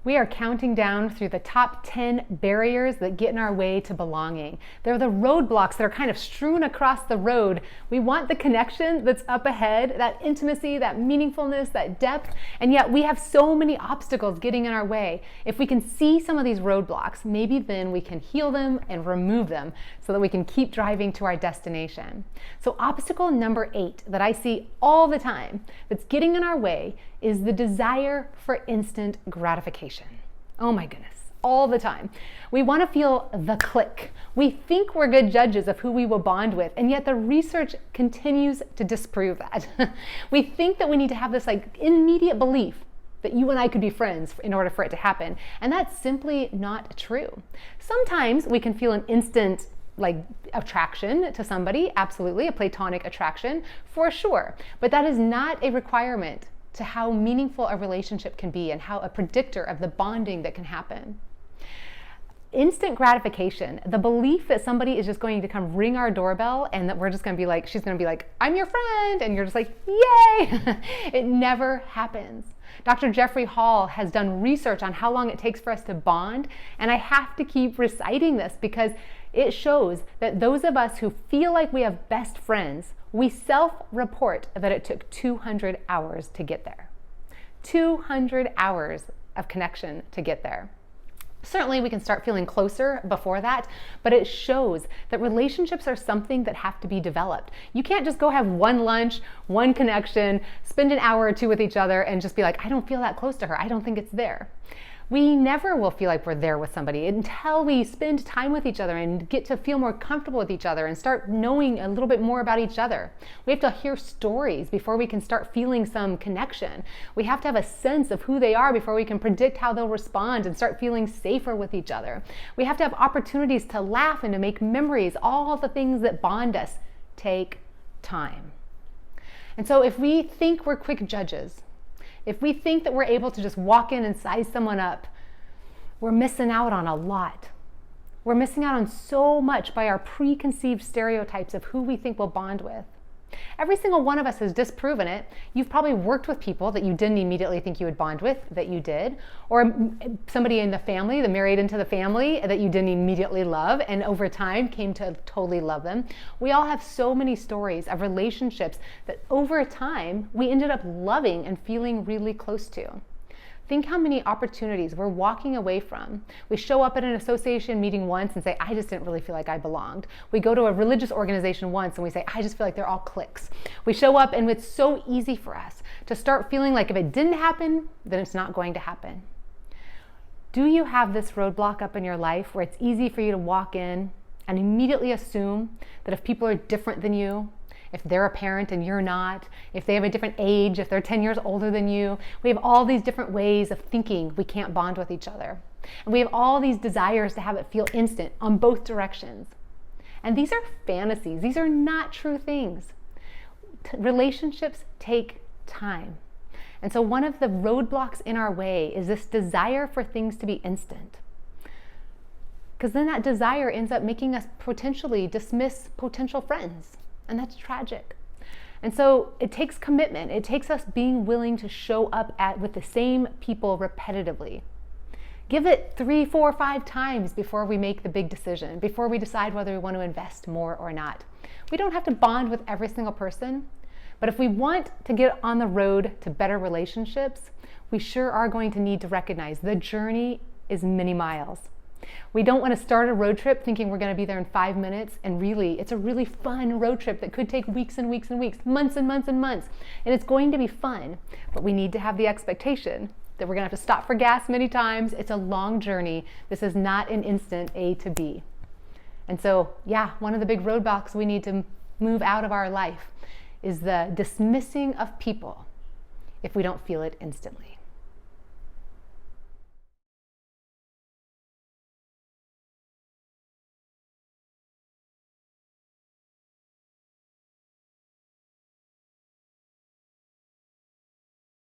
We are counting down through the top 10 barriers that get in our way to belonging. They're the roadblocks that are kind of strewn across the road. We want the connection that's up ahead, that intimacy, that meaningfulness, that depth, and yet we have so many obstacles getting in our way. If we can see some of these roadblocks, maybe then we can heal them and remove them so that we can keep driving to our destination. So obstacle number 8 that I see all the time that's getting in our way is the desire for instant gratification. Oh my goodness, all the time. We want to feel the click. We think we're good judges of who we will bond with, and yet the research continues to disprove that. We think that we need to have this immediate belief that you and I could be friends in order for it to happen, and that's simply not true. Sometimes we can feel an instant attraction to somebody, absolutely, a platonic attraction, for sure, but that is not a requirement to how meaningful a relationship can be and how a predictor of the bonding that can happen. Instant gratification, the belief that somebody is just going to come ring our doorbell and that we're just going to be like, she's going to be like, I'm your friend, and you're just like, yay! It never happens. Dr. Jeffrey Hall has done research on how long it takes for us to bond, and I have to keep reciting this because it shows that those of us who feel like we have best friends, we self-report that it took 200 hours to get there. 200 hours of connection to get there. Certainly we can start feeling closer before that, but it shows that relationships are something that have to be developed. You can't just go have one lunch, one connection, spend an hour or two with each other and just be like, I don't feel that close to her. I don't think it's there. We never will feel like we're there with somebody until we spend time with each other and get to feel more comfortable with each other and start knowing a little bit more about each other. We have to hear stories before we can start feeling some connection. We have to have a sense of who they are before we can predict how they'll respond and start feeling safer with each other. We have to have opportunities to laugh and to make memories. All the things that bond us take time. And so if we think we're quick judges, if we think that we're able to just walk in and size someone up, we're missing out on a lot. We're missing out on so much by our preconceived stereotypes of who we think we'll bond with. Every single one of us has disproven it. You've probably worked with people that you didn't immediately think you would bond with, that you did, or somebody in the family, that married into the family that you didn't immediately love and over time came to totally love them. We all have so many stories of relationships that over time we ended up loving and feeling really close to. Think how many opportunities we're walking away from. We show up at an association meeting once and say, I just didn't really feel like I belonged. We go to a religious organization once and we say, I just feel like they're all cliques. We show up and it's so easy for us to start feeling like if it didn't happen, then it's not going to happen. Do you have this roadblock up in your life where it's easy for you to walk in and immediately assume that if people are different than you, if they're a parent and you're not, if they have a different age, if they're 10 years older than you, we have all these different ways of thinking we can't bond with each other. And we have all these desires to have it feel instant on both directions. And these are fantasies. These are not true things. Relationships take time. And so one of the roadblocks in our way is this desire for things to be instant. Because then that desire ends up making us potentially dismiss potential friends. And that's tragic. And so it takes commitment. It takes us being willing to show up with the same people repetitively. Give it 3, 4, 5 times before we make the big decision, before we decide whether we want to invest more or not. We don't have to bond with every single person, but if we want to get on the road to better relationships, we sure are going to need to recognize the journey is many miles. We don't want to start a road trip thinking we're going to be there in 5 minutes, and really, it's a really fun road trip that could take weeks and weeks and weeks, months and months and months, and it's going to be fun, but we need to have the expectation that we're going to have to stop for gas many times. It's a long journey. This is not an instant A to B. And so, yeah, one of the big roadblocks we need to move out of our life is the dismissing of people if we don't feel it instantly.